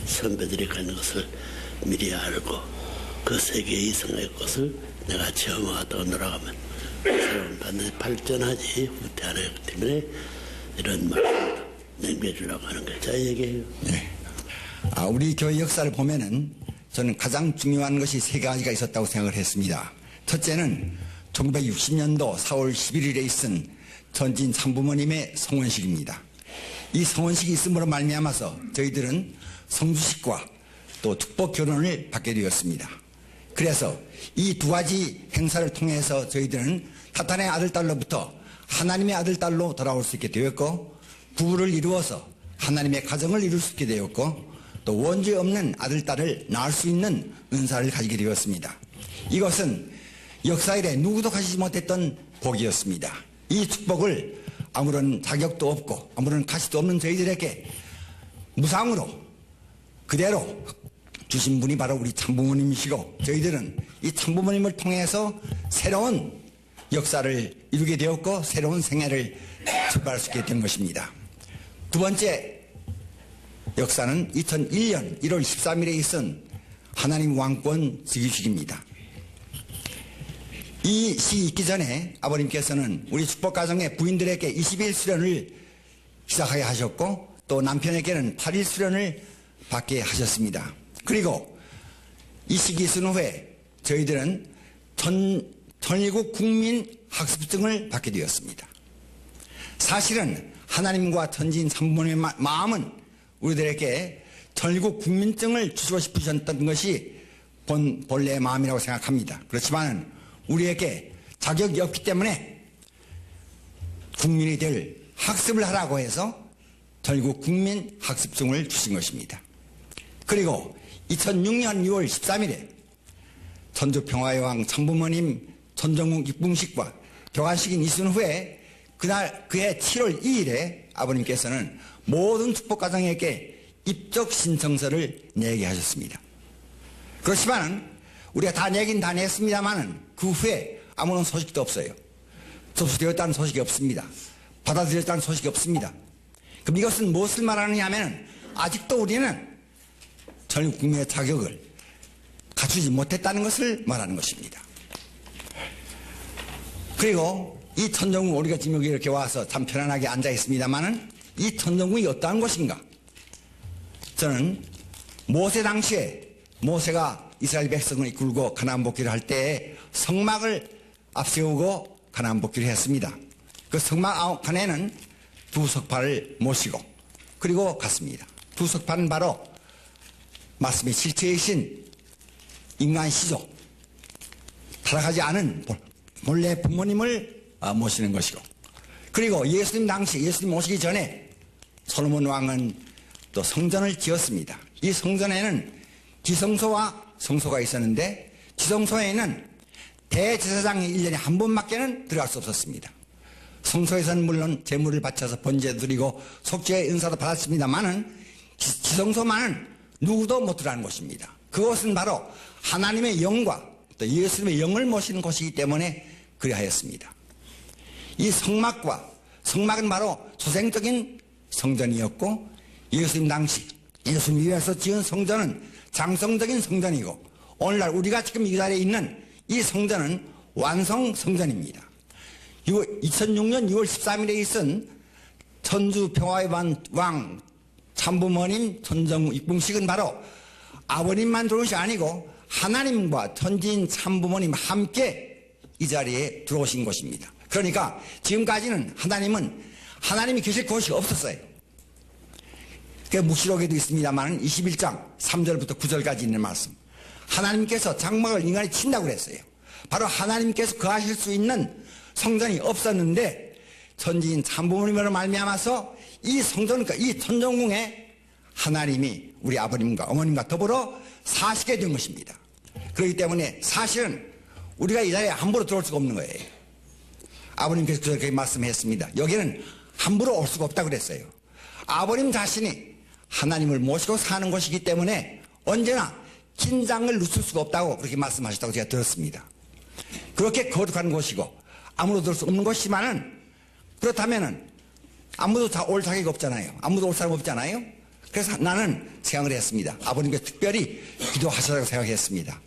선배들이 가는 것을 미리 알고 그 세계 이상의 것을 내가 체험하다가 돌아가면 그 사람은 반드시 발전하지 후퇴하기 때문에 이런 말씀을 남겨주려고 하는 게 제 얘기예요. 네. 우리 교회 역사를 보면은 저는 가장 중요한 것이 세 가지가 있었다고 생각을 했습니다. 첫째는 1960년도 4월 11일에 있은 전진 참부모님의 성원식입니다. 이 성원식이 있음으로 말미암아서 저희들은 성주식과 또 축복 결혼을 받게 되었습니다. 그래서 이 두 가지 행사를 통해서 저희들은 타탄의 아들딸로부터 하나님의 아들딸로 돌아올 수 있게 되었고, 부부를 이루어서 하나님의 가정을 이룰 수 있게 되었고, 또 원죄 없는 아들딸을 낳을 수 있는 은사를 가지게 되었습니다. 이것은 역사 이래 누구도 가지지 못했던 복이었습니다. 이 축복을 아무런 자격도 없고 아무런 가치도 없는 저희들에게 무상으로 그대로 주신 분이 바로 우리 참부모님이시고, 저희들은 이 참부모님을 통해서 새로운 역사를 이루게 되었고 새로운 생애를 출발할 수 있게 된 것입니다. 두 번째 역사는 2001년 1월 13일에 있은 하나님 왕권 즉위식입니다. 이 시 있기 전에 아버님께서는 우리 축복가정의 부인들에게 20일 수련을 시작하게 하셨고, 또 남편에게는 8일 수련을 받게 하셨습니다. 그리고 이 시기 있은 후에 저희들은 전일국 국민학습증을 받게 되었습니다. 사실은 하나님과 전진 참부모님의 마음은 우리들에게 전일국 국민증을 주시고 싶으셨던 것이 본래의 마음이라고 생각합니다. 그렇지만 우리에게 자격이 없기 때문에 국민이 될 학습을 하라고 해서 전국 국민학습증을 주신 것입니다. 그리고 2006년 6월 13일에 전주평화여왕 참부모님 전정국 입궁식과 교관식이 있은 후에 그날 그해 7월 2일에 아버님께서는 모든 축복가정에게 입적 신청서를 내게 하셨습니다. 그렇지만 우리가 다 내긴 다 냈습니다만은 그 후에 아무런 소식도 없어요. 접수되었다는 소식이 없습니다. 받아들였다는 소식이 없습니다. 그럼 이것은 무엇을 말하느냐 하면 아직도 우리는 전국 국민의 자격을 갖추지 못했다는 것을 말하는 것입니다. 그리고 이 천정국, 우리가 지금 여기 이렇게 와서 참 편안하게 앉아 있습니다만은 이 천정국이 어떠한 것인가? 저는 모세 당시에 모세가 이스라엘 백성을 이끌고 가나안 복귀를 할 때에 성막을 앞세우고 가나안 복귀를 했습니다. 그 성막 안에는 두 석파를 모시고 그리고 갔습니다. 두 석파는 바로 말씀의 실체이신 인간 시조, 타락하지 않은 본래 부모님을 모시는 것이고, 그리고 예수님 당시, 예수님 오시기 전에 솔로몬 왕은 또 성전을 지었습니다. 이 성전에는 지성소와 성소가 있었는데 지성소에는 대제사장이 1년에 한 번밖에는 들어갈 수 없었습니다. 성소에서는 물론 제물을 바쳐서 번제 드리고 속죄의 은사도 받았습니다만은 지성소만은 누구도 못 들어가는 곳입니다. 그것은 바로 하나님의 영과 또 예수님의 영을 모시는 곳이기 때문에 그리하였습니다. 이 성막은 바로 초생적인 성전이었고, 예수님 당시 예수님 위해서 지은 성전은 장성적인 성전이고, 오늘날 우리가 지금 이 자리에 있는 이 성전은 완성 성전입니다. 2006년 6월 13일에 있은 천주평화여왕 참부모님 전정국 입궁식은 바로 아버님만 들어온 것이 아니고 하나님과 천진 참부모님 함께 이 자리에 들어오신 것입니다. 그러니까 지금까지는 하나님이 계실 곳이 없었어요. 그 묵시록에도 있습니다만 21장 3절부터 9절까지 있는 말씀, 하나님께서 장막을 인간이 친다고 그랬어요. 바로 하나님께서 거하실 수 있는 성전이 없었는데 천지인 참부모님으로 말미암아서 이 성전, 이 천정궁에 하나님이 우리 아버님과 어머님과 더불어 사시게 된 것입니다. 그렇기 때문에 사실은 우리가 이 자리에 함부로 들어올 수가 없는 거예요. 아버님께서 그렇게 말씀했습니다. 여기는 함부로 올 수가 없다고 그랬어요. 아버님 자신이 하나님을 모시고 사는 것이기 때문에 언제나 긴장을 늦출 수가 없다고 그렇게 말씀하셨다고 제가 들었습니다. 그렇게 거룩한 곳이고 아무도 들을 수 없는 곳이지만은, 그렇다면은 아무도 다 올 자격이 없잖아요. 아무도 올 사람 없잖아요. 그래서 나는 생각을 했습니다. 아버님께 특별히 기도하시라고 생각했습니다.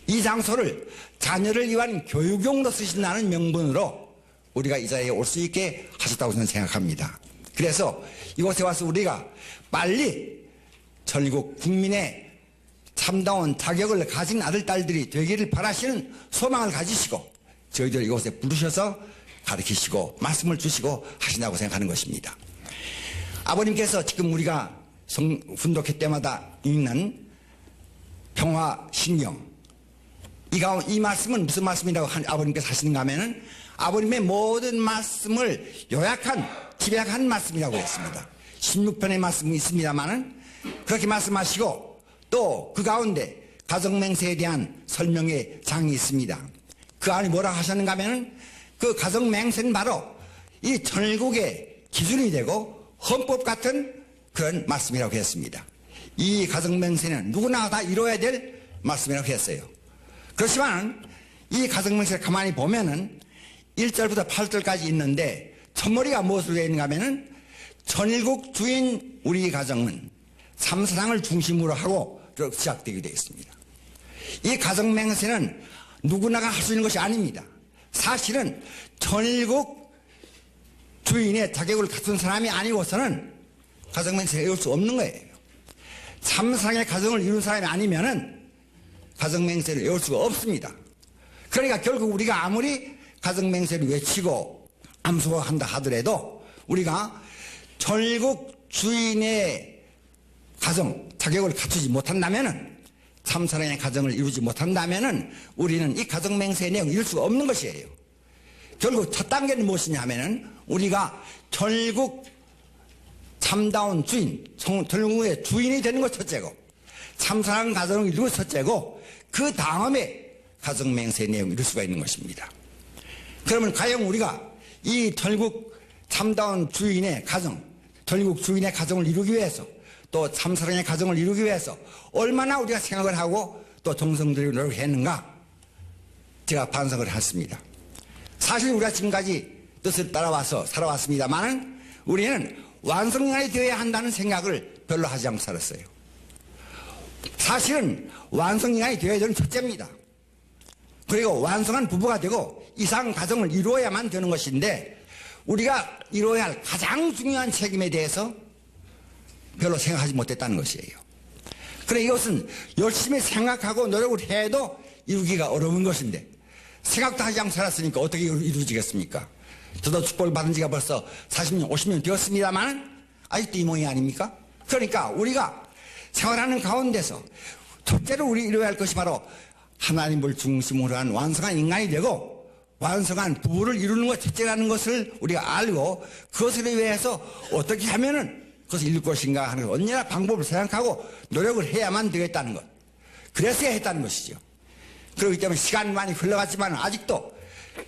이 장소를 자녀를 위한 교육용으로 쓰신다는 명분으로 우리가 이 자리에 올 수 있게 하셨다고 저는 생각합니다. 그래서 이곳에 와서 우리가 빨리 전국 국민의 참다운 자격을 가진 아들, 딸들이 되기를 바라시는 소망을 가지시고 저희들 이곳에 부르셔서 가르치시고 말씀을 주시고 하신다고 생각하는 것입니다. 아버님께서 지금 우리가 훈독회 때마다 읽는 평화신경, 이 말씀은 무슨 말씀이라고 아버님께서 하시는가 하면은 아버님의 모든 말씀을 요약한, 집약한 말씀이라고 했습니다. 16편의 말씀이 있습니다만은 그렇게 말씀하시고 또 그 가운데 가정맹세에 대한 설명의 장이 있습니다. 그 안에 뭐라고 하셨는가 하면은 그 가정맹세는 바로 이 전국의 기준이 되고 헌법 같은 그런 말씀이라고 했습니다. 이 가정맹세는 누구나 다 이루어야 될 말씀이라고 했어요. 그렇지만 이 가정맹세를 가만히 보면은 1절부터 8절까지 있는데 첫머리가 무엇으로 되어 있는가 하면은 전일국 주인 우리 가정은 삼사랑을 중심으로 하고 시작되게 되어 있습니다. 이 가정맹세는 누구나가 할 수 있는 것이 아닙니다. 사실은 전일국 주인의 자격을 갖춘 사람이 아니고서는 가정맹세를 이룰 수 없는 거예요. 삼사랑의 가정을 이룬 사람이 아니면은 가정맹세를 이룰 수가 없습니다. 그러니까 결국 우리가 아무리 가정맹세를 외치고 암송한다 하더라도 우리가 전국 주인의 가정 자격을 갖추지 못한다면은 참사랑의 가정을 이루지 못한다면은 우리는 이 가정맹세의 내용을 이룰 수가 없는 것이에요. 결국 첫 단계는 무엇이냐 하면은 우리가 전국 참다운 주인, 전국의 주인이 되는 것 첫째고 참사랑 가정을 이루는 것 첫째고 그 다음에 가정맹세의 내용을 이룰 수가 있는 것입니다. 그러면 과연 우리가 이 전국 참다운 주인의 가정, 전국 주인의 가정을 이루기 위해서 또 참사랑의 가정을 이루기 위해서 얼마나 우리가 생각을 하고 또 정성 들이고 노력했는가 제가 반성을 했습니다. 사실 우리가 지금까지 뜻을 따라와서 살아왔습니다만 우리는 완성인간이 되어야 한다는 생각을 별로 하지 않고 살았어요. 사실은 완성인간이 되어야 되는 첫째입니다. 그리고 완성한 부부가 되고 이상 가정을 이루어야만 되는 것인데 우리가 이루어야 할 가장 중요한 책임에 대해서 별로 생각하지 못했다는 것이에요. 그래 이것은 열심히 생각하고 노력을 해도 이루기가 어려운 것인데 생각도 하지 않고 살았으니까 어떻게 이루어지겠습니까? 저도 축복을 받은 지가 벌써 40년, 50년 되었습니다만 아직도 이 모양이 아닙니까? 그러니까 우리가 생활하는 가운데서 첫째로 우리 이루어야 할 것이 바로 하나님을 중심으로 한 완성한 인간이 되고 완성한 부부를 이루는 것 첫째라는 것을 우리가 알고 그것을 위해서 어떻게 하면은 그것을 이룰 것인가 하는 것 언제나 방법을 생각하고 노력을 해야만 되겠다는 것. 그래서야 했다는 것이죠. 그렇기 때문에 시간이 많이 흘러갔지만 아직도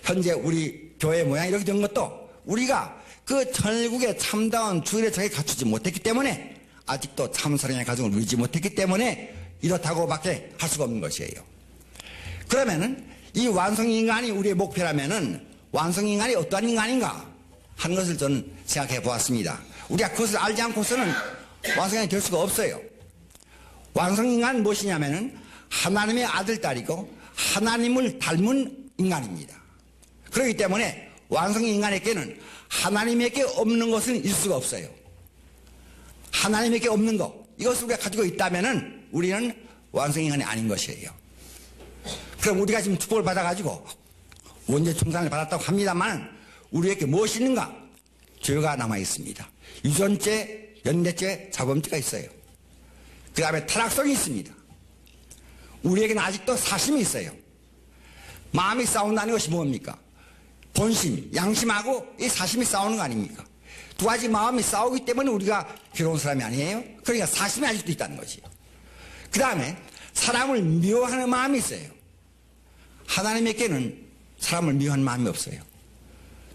현재 우리 교회 모양이 이렇게 된 것도 우리가 그 전국의 참다운 주일의 자격을 갖추지 못했기 때문에 아직도 참사랑의 가정을 이루지 못했기 때문에 이렇다고밖에 할 수가 없는 것이에요. 그러면은 이 완성인간이 우리의 목표라면은 완성인간이 어떠한 인간인가 하는 것을 저는 생각해 보았습니다. 우리가 그것을 알지 않고서는 완성인간이 될 수가 없어요. 완성인간은 무엇이냐면은 하나님의 아들, 딸이고 하나님을 닮은 인간입니다. 그렇기 때문에 완성인간에게는 하나님에게 없는 것은 있을 수가 없어요. 하나님에게 없는 것, 이것을 우리가 가지고 있다면은 우리는 완성인간이 아닌 것이에요. 그럼 우리가 지금 축복을 받아가지고 원죄 청산을 받았다고 합니다만 우리에게 무엇이 있는가? 죄가 남아 있습니다. 유전죄, 연대죄, 자범죄가 있어요. 그 다음에 타락성이 있습니다. 우리에게는 아직도 사심이 있어요. 마음이 싸운다는 것이 뭡니까? 본심, 양심하고 이 사심이 싸우는 거 아닙니까? 두 가지 마음이 싸우기 때문에 우리가 괴로운 사람이 아니에요? 그러니까 사심이 아직도 있다는 거지요. 그 다음에 사람을 미워하는 마음이 있어요. 하나님에게는 사람을 미워하는 마음이 없어요.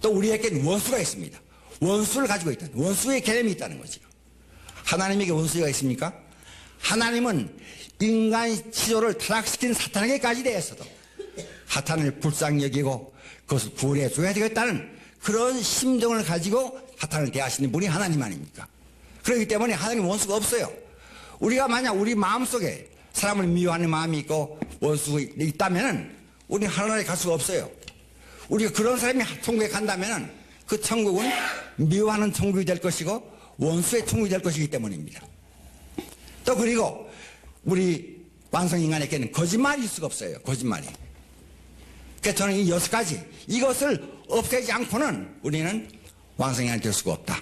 또 우리에게는 원수가 있습니다. 원수를 가지고 있다. 원수의 개념이 있다는 거죠. 하나님에게 원수가 있습니까? 하나님은 인간 시조를 타락시킨 사탄에게까지 대해서도 사탄을 불쌍히 여기고 그것을 구원해 줘야 되겠다는 그런 심정을 가지고 사탄을 대하시는 분이 하나님 아닙니까? 그렇기 때문에 하나님 원수가 없어요. 우리가 만약 우리 마음속에 사람을 미워하는 마음이 있고 원수가 있다면은 우리 하나님에 갈 수가 없어요. 우리가 그런 사람이 천국에 간다면은 그 천국은 미워하는 천국이 될 것이고 원수의 천국이 될 것이기 때문입니다. 또 그리고 우리 완성인간에게는 거짓말이 있을 수가 없어요. 거짓말이. 그래서 저는 이 6가지 이것을 없애지 않고는 우리는 완성인간이 될 수가 없다.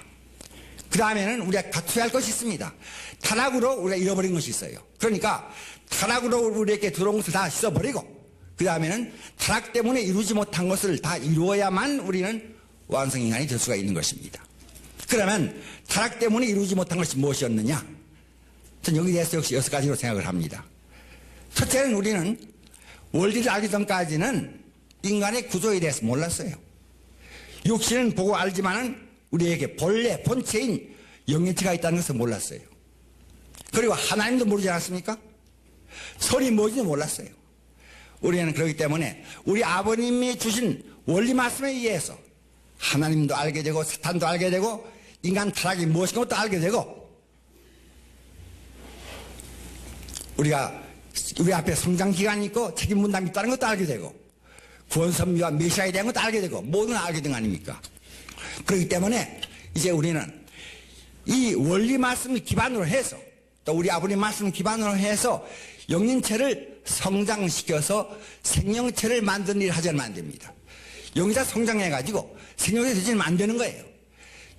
그 다음에는 우리가 갖춰야 할 것이 있습니다. 타락으로 우리가 잃어버린 것이 있어요. 그러니까 타락으로 우리에게 들어온 것을 다 씻어버리고 그 다음에는 타락 때문에 이루지 못한 것을 다 이루어야만 우리는 완성인간이 될 수가 있는 것입니다. 그러면 타락 때문에 이루지 못한 것이 무엇이었느냐? 전 여기에 대해서 역시 6가지로 생각을 합니다. 첫째는 우리는 원리를 알기 전까지는 인간의 구조에 대해서 몰랐어요. 육신은 보고 알지만은 우리에게 본래 본체인 영혼체가 있다는 것을 몰랐어요. 그리고 하나님도 모르지 않았습니까? 선이 뭔지도 몰랐어요. 우리는 그렇기 때문에 우리 아버님이 주신 원리 말씀에 의해서 하나님도 알게 되고 사탄도 알게 되고 인간 타락이 무엇인가 또 알게 되고 우리가 우리 앞에 성장기간이 있고 책임 분담이 있다는 것도 알게 되고 구원선미와 메시아에 대한 것도 알게 되고 모든 알게 된 거 아닙니까? 그렇기 때문에 이제 우리는 이 원리 말씀을 기반으로 해서 또 우리 아버님 말씀을 기반으로 해서 영린체를 성장시켜서 생명체를 만드는 일을 하지 않으면 안 됩니다. 영이자 성장해가지고 생명체 되지는 안 되는 거예요.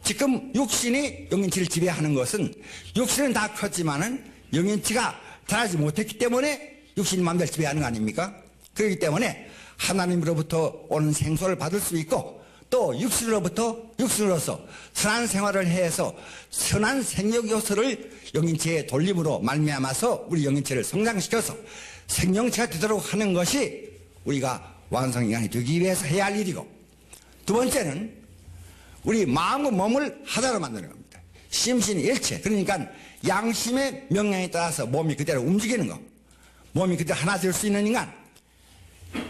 지금 육신이 영린체를 지배하는 것은 육신은 다 컸지만은 영린체가 자라지 못했기 때문에 육신이 마음대로 지배하는 거 아닙니까? 그렇기 때문에 하나님으로부터 오는 생수를 받을 수 있고 또 육신으로서 선한 생활을 해서 선한 생력 요소를 영인체에 돌림으로 말미암아서 우리 영인체를 성장시켜서 생명체가 되도록 하는 것이 우리가 완성인간이 되기 위해서 해야 할 일이고 두 번째는 우리 마음과 몸을 하나로 만드는 겁니다. 심신일체 그러니까 양심의 명령에 따라서 몸이 그대로 움직이는 거 몸이 그대로 하나 될 수 있는 인간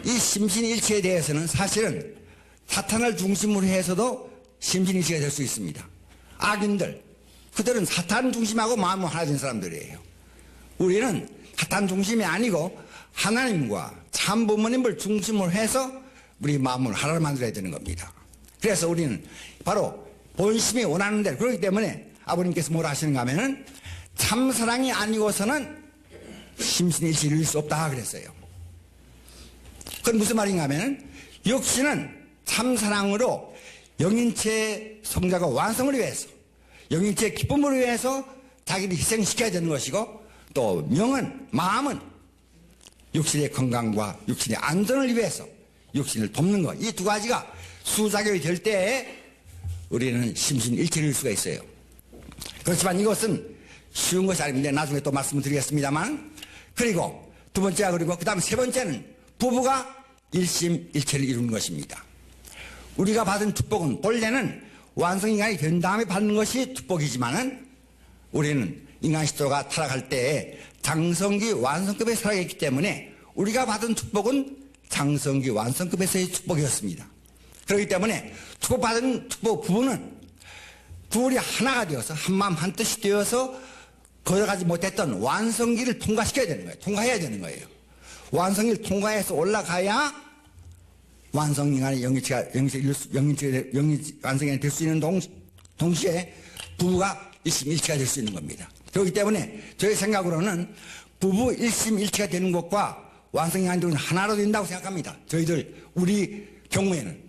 이 심신일체에 대해서는 사실은 사탄을 중심으로 해서도 심신일체가 될 수 있습니다. 악인들 그들은 사탄 중심하고 마음을 하나 된 사람들이에요. 우리는 사탄 중심이 아니고 하나님과 참 부모님을 중심으로 해서 우리 마음을 하나로 만들어야 되는 겁니다. 그래서 우리는 바로 본심이 원하는 대로 그렇기 때문에 아버님께서 뭐라 하시는가 하면은 참사랑이 아니고서는 심신일체를 이룰 수 없다 그랬어요. 그건 무슨 말인가 하면은 육신은 참사랑으로 영인체의 성자가 완성을 위해서 영인체의 기쁨을 위해서 자기를 희생시켜야 되는 것이고 또 명은 마음은 육신의 건강과 육신의 안전을 위해서 육신을 돕는 것 이 두 가지가 수작용이 될 때에 우리는 심신일체를 이룰 수가 있어요. 그렇지만 이것은 쉬운 것이 아닙니다. 나중에 또 말씀을 드리겠습니다만 그리고 두 번째가 그리고 그 다음 세 번째는 부부가 일심일체를 이루는 것입니다. 우리가 받은 축복은 본래는 완성인간이 된 다음에 받는 것이 축복이지만은 우리는 인간 시도가 타락할 때에 장성기 완성급에 살아있기 때문에 우리가 받은 축복은 장성기 완성급에서의 축복이었습니다. 그렇기 때문에 축복받은 축복 부부는 둘이 하나가 되어서 한마음 한뜻이 되어서 걸어가지 못했던 완성기를 통과시켜야 되는 거예요. 통과해야 되는 거예요. 완성기를 통과해서 올라가야 완성인간의 완성인간이 될 수 있는 동시에 부부가 일심일체가 될 수 있는 겁니다. 그렇기 때문에 저희 생각으로는 부부 일심일체가 되는 것과 완성인간이 되는 하나로 된다고 생각합니다. 저희들 우리 경우에는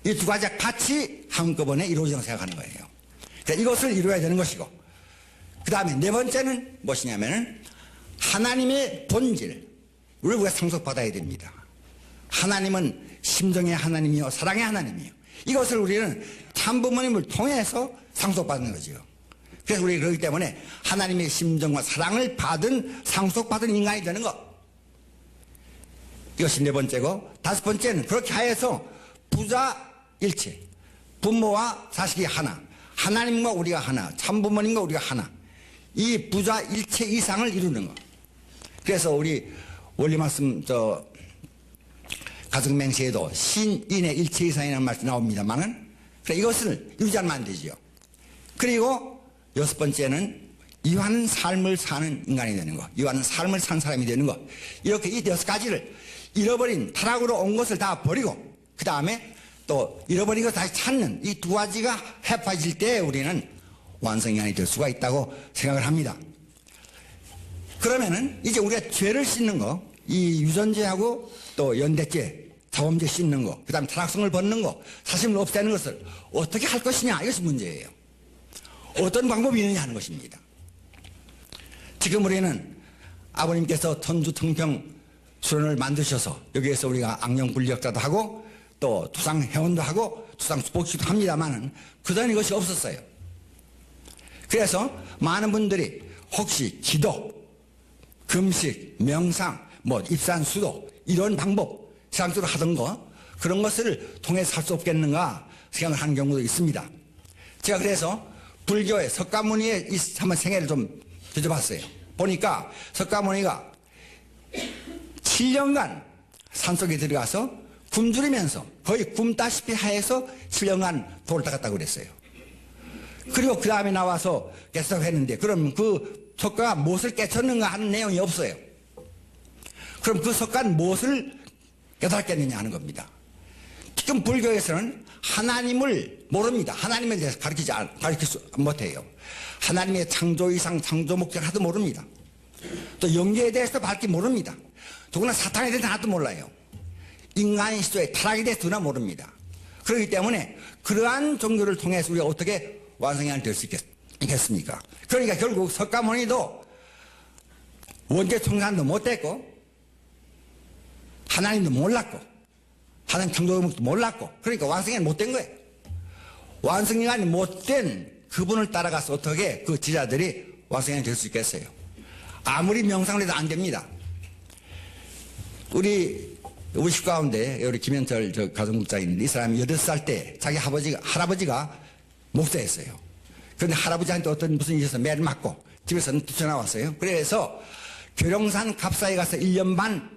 이 두 가지가 같이 한꺼번에 이루어진다고 생각하는 거예요. 그러니까 이것을 이루어야 되는 것이고 그 다음에 네 번째는 무엇이냐면은 하나님의 본질 우리가 상속받아야 됩니다. 하나님은 심정의 하나님이요 사랑의 하나님이요 이것을 우리는 참부모님을 통해서 상속받는 거죠. 그래서 우리 그렇기 때문에 하나님의 심정과 사랑을 받은 상속받은 인간이 되는 것 이것이 네 번째고 다섯 번째는 그렇게 하여서 부자일체 부모와 자식이 하나 하나님과 우리가 하나 참부모님과 우리가 하나 이 부자일체 이상을 이루는 것 그래서 우리 원리 말씀 가정맹세에도 신인의 일체 이상이라는 말씀이 나옵니다만은 이것을 이루지 않으면 안 되지요. 그리고 여섯 번째는 이완한 삶을 사는 인간이 되는 것, 이완한 삶을 산 사람이 되는 것. 이렇게 이 여섯 가지를 잃어버린 타락으로 온 것을 다 버리고 그 다음에 또 잃어버린 것 다시 찾는 이 두 가지가 합해질 때 우리는 완성인간이 될 수가 있다고 생각을 합니다. 그러면은 이제 우리가 죄를 씻는 거, 이 유전죄하고 또 연대죄, 자범죄 씻는 거, 그 다음에 타락성을 벗는 거, 사심을 없애는 것을 어떻게 할 것이냐, 이것이 문제예요. 어떤 방법이 있느냐 하는 것입니다. 지금 우리는 아버님께서 천주청평 수련을 만드셔서 여기에서 우리가 악령불리역자도 하고 또 투상회원도 하고 투상수복식도 합니다만은 그전 이것이 없었어요. 그래서 많은 분들이 혹시 기도, 금식, 명상, 입산수도 이런 방법 세상적으로 하던 거 그런 것을 통해서 할 수 없겠는가 생각을 하는 경우도 있습니다. 제가 그래서 불교의 석가모니의 이 한번 생애를 좀 뒤져봤어요. 보니까 석가모니가 7년간 산속에 들어가서 굶주리면서 거의 굶다시피 하에서 7년간 돌을 닦았다고 그랬어요. 그리고 그 다음에 나와서 계속 했는데 그럼 그 석가가 무엇을 깨쳤는가 하는 내용이 없어요. 그럼 그 석가는 무엇을 깨달았겠느냐 하는 겁니다. 지금 불교에서는 하나님을 모릅니다. 하나님에 대해서 가르칠 수 못해요. 하나님의 창조 이상 창조 목적을 하도 모릅니다. 또 영계에 대해서도 밝히 모릅니다. 더구나 사탄에 대해서 하나도 몰라요. 인간의 시조의 타락에 대해서 누나 모릅니다. 그렇기 때문에 그러한 종교를 통해서 우리가 어떻게 완성이 될 수 있겠습니까? 그러니까 결국 석가모니도 원죄 청산도 못됐고 하나님도 몰랐고 하나님 창조목도 몰랐고 그러니까 완성이 못된 거예요. 완성이 못된 그분을 따라가서 어떻게 그 지자들이 완성이 될 수 있겠어요? 아무리 명상을 해도 안 됩니다. 우리 집 가운데 우리 김현철 가정국장이 있는데 이 사람이 8살 때 자기 할아버지가 목사였어요. 그런데 할아버지한테 어떤 무슨 일이 있어서 매를 맞고 집에서 뛰쳐나왔어요. 그래서 교령산 갑사에 가서 1년 반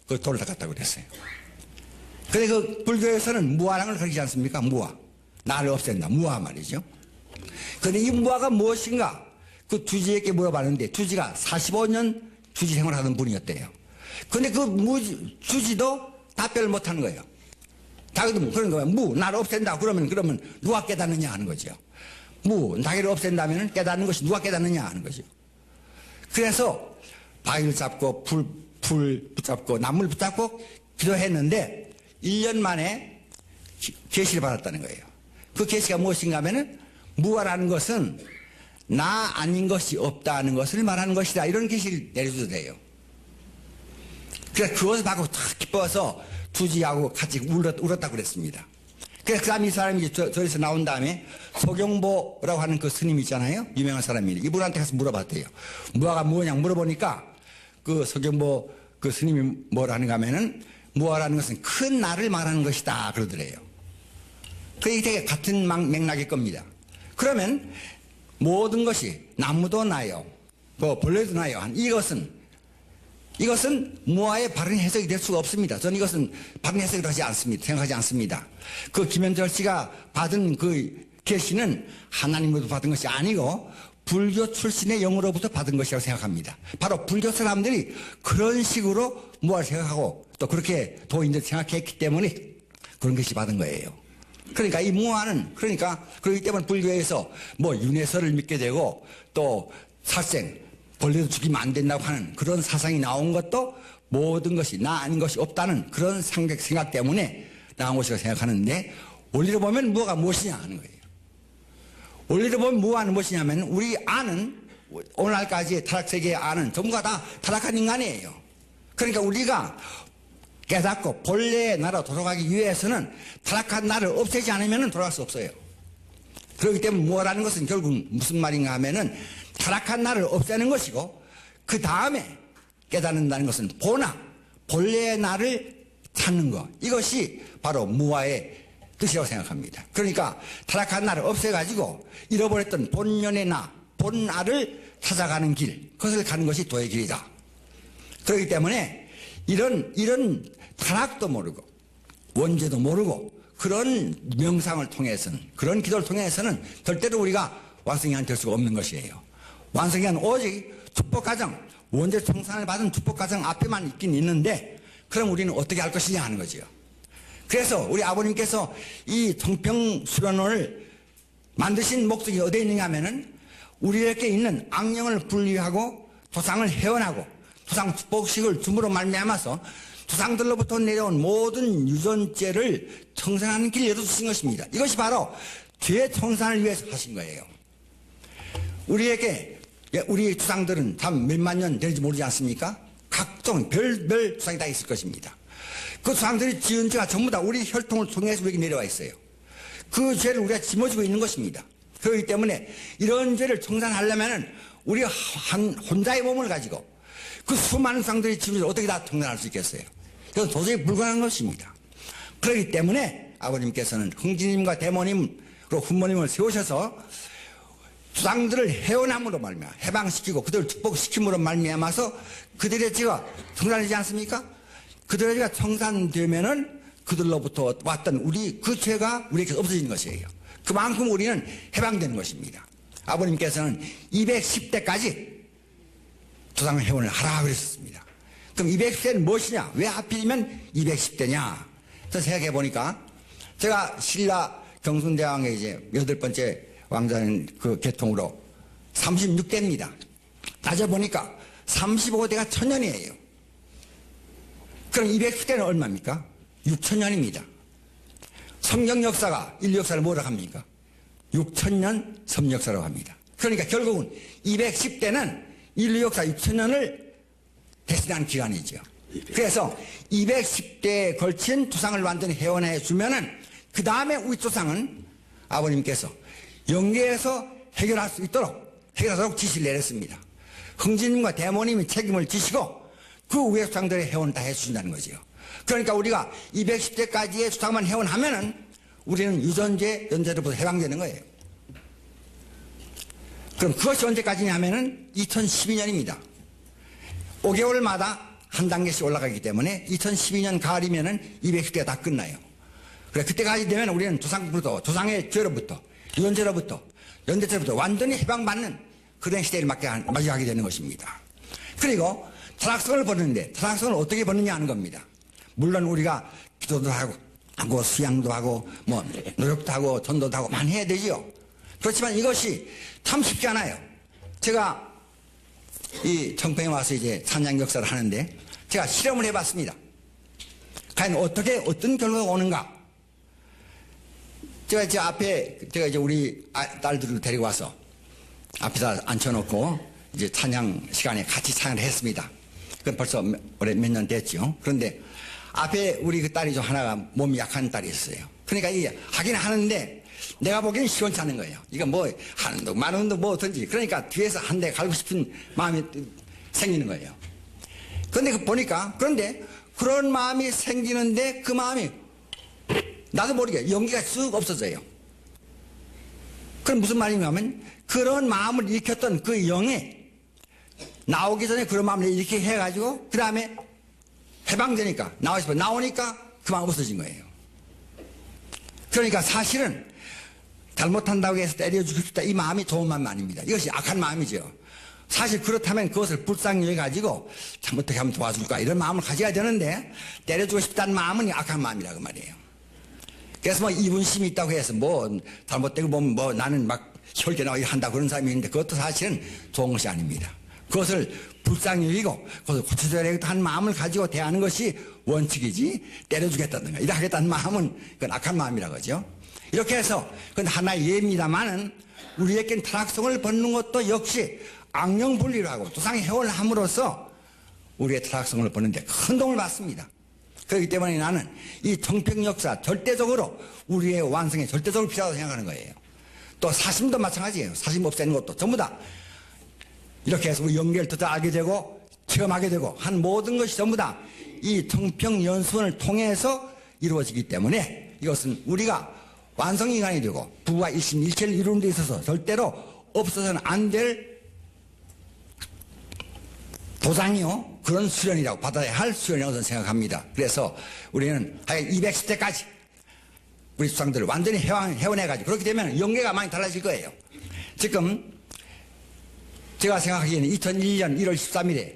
그 돌을 닦았다고 그랬어요. 근데 그 불교에서는 무아라는 걸 가르치지 않습니까? 무아. 나를 없앤다. 무아 말이죠. 근데 이 무아가 무엇인가? 그 주지에게 물어봤는데 주지가 45년 주지 생활을 하던 분이었대요. 근데 그 주지도 답변을 못 하는 거예요. 자기도 그런 거예요. 나를 없앤다. 그러면 누가 깨닫느냐 하는 거죠. 자기를 없앤다면 깨닫는 것이 누가 깨닫느냐 하는 거죠. 그래서 바위를 잡고 불 붙잡고 나무를 붙잡고 기도했는데 1년 만에 계시를 받았다는 거예요. 그 계시가 무엇인가 하면은 무아라는 것은 나 아닌 것이 없다는 것을 말하는 것이다. 이런 계시를 내려줘도 돼요. 그래서 그것을 받고 탁 기뻐서 주지하고 같이 울었다고 그랬습니다. 그래서 그 다음에 이 사람이 저에서 나온 다음에 소경보라고 하는 그 스님 있잖아요. 유명한 사람이에요. 이분한테 가서 물어봤대요. 무아가 뭐냐 물어보니까 그 소경보 그 스님이 뭐라 하는가 하면은 무아라는 것은 큰 나를 말하는 것이다 그러더래요. 그게 되게 같은 맥락일 겁니다. 그러면 모든 것이 나무도 나요. 벌레도 나요. 이것은 무아의 바른 해석이 될 수가 없습니다. 저는 이것은 바른 해석을 하지 않습니다. 생각하지 않습니다. 그 김현철 씨가 받은 그 계시는 하나님으로부터 받은 것이 아니고 불교 출신의 영으로부터 받은 것이라고 생각합니다. 바로 불교 사람들이 그런 식으로 무아를 생각하고 또 그렇게 도인들 생각했기 때문에 그런 것이 받은 거예요. 그러니까 이 무아는 그렇기 때문에 불교에서 윤회설을 믿게 되고 또 살생 벌레도 죽이면 안 된다고 하는 그런 사상이 나온 것도 모든 것이 나 아닌 것이 없다는 그런 생각 때문에 나온 것이라고 생각하는데 원리로 보면 무아가 무엇이냐 하는 거예요. 원리로 보면 무아는 무엇이냐면 우리 아는 오늘날까지의 타락세계의 아는 전부가 다 타락한 인간이에요. 그러니까 우리가 깨닫고 본래의 나라로 돌아가기 위해서는 타락한 나를 없애지 않으면 돌아갈 수 없어요. 그렇기 때문에 무아라는 것은 결국 무슨 말인가 하면은 타락한 나를 없애는 것이고 그 다음에 깨닫는다는 것은 본래의 나를 찾는 것. 이것이 바로 무아의 뜻이라고 생각합니다. 그러니까 타락한 나를 없애가지고 잃어버렸던 본연의 나, 본나를 찾아가는 길, 그것을 가는 것이 도의 길이다. 그렇기 때문에 이런 타락도 모르고 원죄도 모르고 그런 명상을 통해서는 그런 기도를 통해서는 절대로 우리가 완성이 될 수가 없는 것이에요. 완성이 오직 축복과정, 원죄 청산을 받은 축복과정 앞에만 있긴 있는데 그럼 우리는 어떻게 할 것이냐 하는 거지요. 그래서 우리 아버님께서 이 정평수련원을 만드신 목적이 어디에 있느냐 하면은 우리에게 있는 악령을 분리하고 조상을 해원하고 조상 축복식을 줌으로 말미암아서 조상들로부터 내려온 모든 유전죄를 청산하는 길을 열어주신 것입니다. 이것이 바로 죄 청산을 위해서 하신 거예요. 우리에게 우리 조상들은 참 몇만 년 되는지 모르지 않습니까? 각종 별별 조상이 다 있을 것입니다. 그 조상들이 지은 죄가 전부 다 우리 혈통을 통해서 우리에게 내려와 있어요. 그 죄를 우리가 짊어지고 있는 것입니다. 그렇기 때문에 이런 죄를 청산하려면은 우리가 혼자의 몸을 가지고 그 수많은 조상들이 지은 죄를 어떻게 다 청산할 수 있겠어요? 그건 도저히 불가능한 것입니다. 그렇기 때문에 아버님께서는 흥진님과 대모님 그리고 훈모님을 세우셔서 조상들을 해원함으로 말미암아 해방시키고 그들을 축복시킴으로 말미암아서 그들의 죄가 청산되지 않습니까? 그들의 죄가 청산되면은 그들로부터 왔던 우리 그 죄가 우리에게 없어지는 것이에요. 그만큼 우리는 해방되는 것입니다. 아버님께서는 210대까지 조상 해원을 하라 그랬었습니다. 그럼 210대는 무엇이냐? 왜 하필이면 210대냐? 그래서 생각해 보니까 제가 신라 경순대왕의 이제 8번째 왕자는 그 계통으로 36대입니다. 따져보니까 35대가 1000년이에요. 그럼 210대는 얼마입니까? 6000년입니다. 성경 역사가 인류 역사를 뭐라고 합니까? 6000년 섭역사라고 합니다. 그러니까 결국은 210대는 인류 역사 6000년을 대신한 기간이죠. 그래서 210대에 걸친 조상을 완전히 해원해 주면은 그 다음에 우리 조상은 아버님께서 영계에서 해결할 수 있도록 해결하도록 지시를 내렸습니다. 흥진님과 대모님이 책임을 지시고 그 위에 조상들의 해원을 다 해주신다는 거지요. 그러니까 우리가 210대까지의 조상만 해원하면은 우리는 유전죄, 연죄로부터 해방되는 거예요. 그럼 그것이 언제까지냐 하면은 2012년입니다. 5개월마다 한 단계씩 올라가기 때문에 2012년 가을이면은 210대가 다 끝나요. 그래, 그때까지 되면 우리는 조상부터, 조상의 죄로부터, 유전죄로부터, 연대죄로부터 완전히 해방받는 그런 시대를 맞이하게 되는 것입니다. 그리고 타락성을 버리는데, 타락성을 어떻게 버느냐 하는 겁니다. 물론 우리가 기도도 하고 수양도 하고, 노력도 하고, 전도도 하고, 많이 해야 되지요. 그렇지만 이것이 참 쉽지 않아요. 제가 이 청평에 와서 이제 찬양 역사를 하는데, 제가 실험을 해봤습니다. 과연 어떤 결과가 오는가? 제가 이제 앞에, 제가 이제 우리 딸들을 데리고 와서 앞에다 앉혀놓고 이제 찬양 시간에 같이 찬양을 했습니다. 그건 벌써 몇 년 됐죠. 그런데 앞에 우리 그 딸이 좀 하나가 몸이 약한 딸이 있어요. 그러니까 이게 하긴 하는데 내가 보기엔 시원치 않은 거예요. 이거 뭐 하는 운동, 많은 운동 뭐 어떤지. 그러니까 뒤에서 한 대 갈고 싶은 마음이 생기는 거예요. 그런데 보니까, 그런데 그런 마음이 생기는데 그 마음이 나도 모르게 용기가 쑥 없어져요. 그럼 무슨 말이냐면 그런 마음을 일으켰던 그 영이 나오기 전에 그런 마음을 이렇게 해가지고 그 다음에 해방되니까 나오니까 그 마음 없어진 거예요. 그러니까 사실은 잘못한다고 해서 때려주고 싶다 이 마음이 좋은 마음이 아닙니다. 이것이 악한 마음이죠. 사실 그렇다면 그것을 불쌍히 여겨가지고 참 어떻게 하면 도와줄까 이런 마음을 가져야 되는데 때려주고 싶다는 마음은 악한 마음이라고 말이에요. 그래서 이분심이 있다고 해서 잘못되고 보면 나는 막 혈기나고 한다 그런 사람이 있는데 그것도 사실은 좋은 것이 아닙니다. 그것을 불쌍히 여기고 그것을 고쳐줘야겠다 하는 마음을 가지고 대하는 것이 원칙이지 때려주겠다든가 이래 하겠다는 마음은 그건 악한 마음이라고 하죠. 이렇게 해서 그건 하나의 예입니다만은 우리에겐 타락성을 벗는 것도 역시 악령 분리를 하고 조상의 해원을 함으로써 우리의 타락성을 벗는데 큰 도움을 받습니다. 그렇기 때문에 나는 이 정평 역사 절대적으로 우리의 완성에 절대적으로 필요하다고 생각하는 거예요. 또 사심도 마찬가지예요. 사심 없애는 것도 전부 다 이렇게 해서 우리 연계를 더 알게 되고 체험하게 되고 한 모든 것이 전부 다 이 정평 연수원을 통해서 이루어지기 때문에 이것은 우리가 완성인간이 되고 부와 일심일체를 이루는 데 있어서 절대로 없어서는 안 될 도장이요. 그런 수련이라고 받아야 할 수련이라고 저는 생각합니다. 그래서 우리는 하여간 210대까지 우리 조상들을 완전히 해원해가지고 그렇게 되면 연계가 많이 달라질 거예요. 지금 제가 생각하기에는 2001년 1월 13일에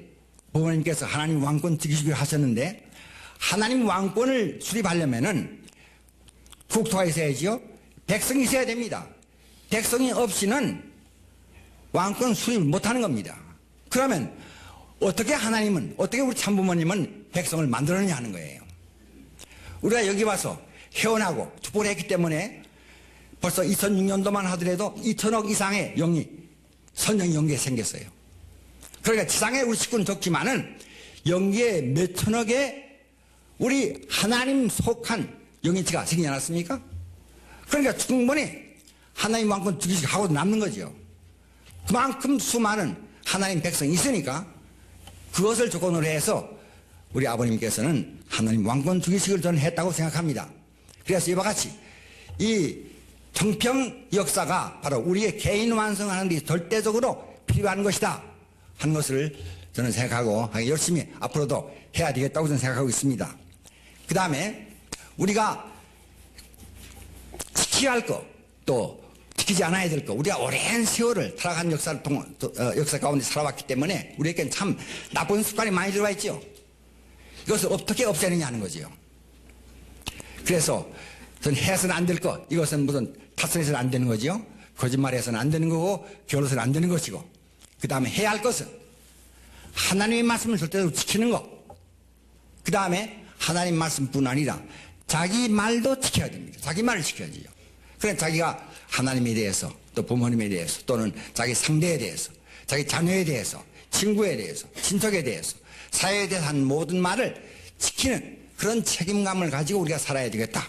부모님께서 하나님 왕권 지키시기로 하셨는데, 하나님 왕권을 수립하려면은 국토가 있어야지요. 백성이 있어야 됩니다. 백성이 없이는 왕권 수립을 못하는 겁니다. 그러면 어떻게 하나님은, 어떻게 우리 참부모님은 백성을 만들었느냐 하는 거예요. 우리가 여기 와서 회원하고 축복을 했기 때문에 벌써 2006년도만 하더라도 2천억 이상의 선정 연계가 생겼어요. 그러니까 지상에 우리 식구는 적지만은 연계에 몇 천억의 우리 하나님 속한 영인체가 생기지 않았습니까? 그러니까 충분히 하나님 왕권 주기식 하고 남는 거죠. 그만큼 수많은 하나님 백성이 있으니까 그것을 조건으로 해서 우리 아버님께서는 하나님 왕권 주기식을 저는 했다고 생각합니다. 그래서 이와 같이 이 정평 역사가 바로 우리의 개인 완성하는 데 절대적으로 필요한 것이다 하는 것을 저는 생각하고 열심히 앞으로도 해야 되겠다고 저는 생각하고 있습니다. 그 다음에 우리가 지켜야 할 것, 또 지키지 않아야 될 것, 우리가 오랜 세월을 타락한 역사 가운데 살아왔기 때문에 우리에게는 참 나쁜 습관이 많이 들어와 있죠. 이것을 어떻게 없애느냐 하는 거죠. 그래서 저는 해서는 안 될 것, 이것은 무슨 탓해서는 안 되는 거죠. 거짓말해서는 안 되는 거고 겨울해서는 안 되는 것이고, 그 다음에 해야 할 것은 하나님의 말씀을 절대로 지키는 것, 그 다음에 하나님 말씀뿐 아니라 자기 말도 지켜야 됩니다. 자기 말을 지켜야지요. 그래 자기가 하나님에 대해서, 또 부모님에 대해서, 또는 자기 상대에 대해서, 자기 자녀에 대해서, 친구에 대해서, 친척에 대해서, 사회에 대해서 한 모든 말을 지키는 그런 책임감을 가지고 우리가 살아야 되겠다.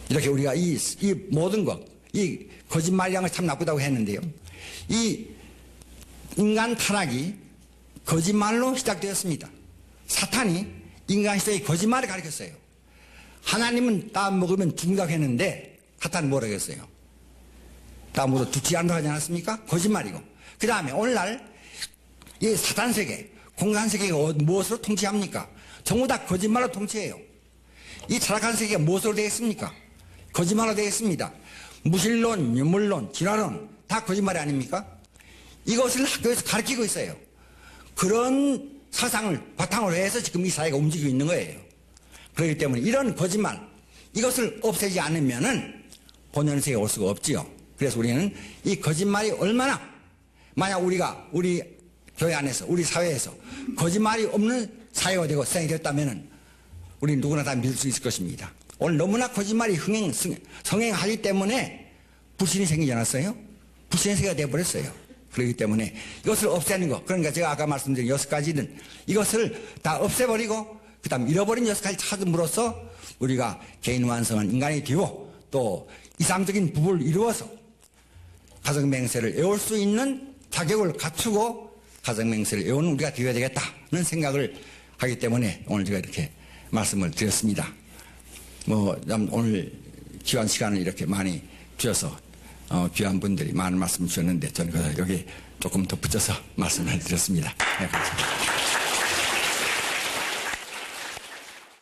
이렇게 우리가 이 모든 것, 이 거짓말이라는 걸 참 나쁘다고 했는데요. 이 인간 타락이 거짓말로 시작되었습니다. 사탄이 인간 시대의 거짓말을 가르쳤어요. 하나님은 땀 먹으면 죽는다고 했는데 사탄은 뭐라고 했어요? 땀 먹어도 죽지 않는다고 하지 않았습니까? 거짓말이고. 그 다음에 오늘날 이 사탄 세계, 공간 세계가 무엇으로 통치합니까? 전부 다 거짓말로 통치해요. 이 타락한 세계가 무엇으로 되어 있습니까? 거짓말로 되어 있습니다. 무신론, 유물론, 진화론 다 거짓말이 아닙니까? 이것을 학교에서 가르치고 있어요. 그런 사상을 바탕으로 해서 지금 이 사회가 움직이고 있는 거예요. 그렇기 때문에 이런 거짓말, 이것을 없애지 않으면은 본연세에 올 수가 없지요. 그래서 우리는 이 거짓말이 얼마나, 만약 우리가 우리 교회 안에서, 우리 사회에서 거짓말이 없는 사회가 되고 세상이 됐다면은 우리는 누구나 다 믿을 수 있을 것입니다. 오늘 너무나 거짓말이 성행하기 때문에 불신이 생기지 않았어요? 불신의 세계가 되어버렸어요. 그렇기 때문에 이것을 없애는 것, 그러니까 제가 아까 말씀드린 6가지는 이것을 다 없애버리고 그 다음 잃어버린 6가지 찾음으로써 우리가 개인 완성한 인간이 되고 또 이상적인 부부를 이루어서 가정맹세를 애울 수 있는 자격을 갖추고 가정맹세를 애우는 우리가 되어야 되겠다는 생각을 하기 때문에 오늘 제가 이렇게 말씀을 드렸습니다. 오늘 귀한 시간을 이렇게 많이 주셔서 귀한 분들이 많은 말씀 주셨는데 저는 여기 조금 덧붙여서 말씀을 드렸습니다. 네, 감사합니다.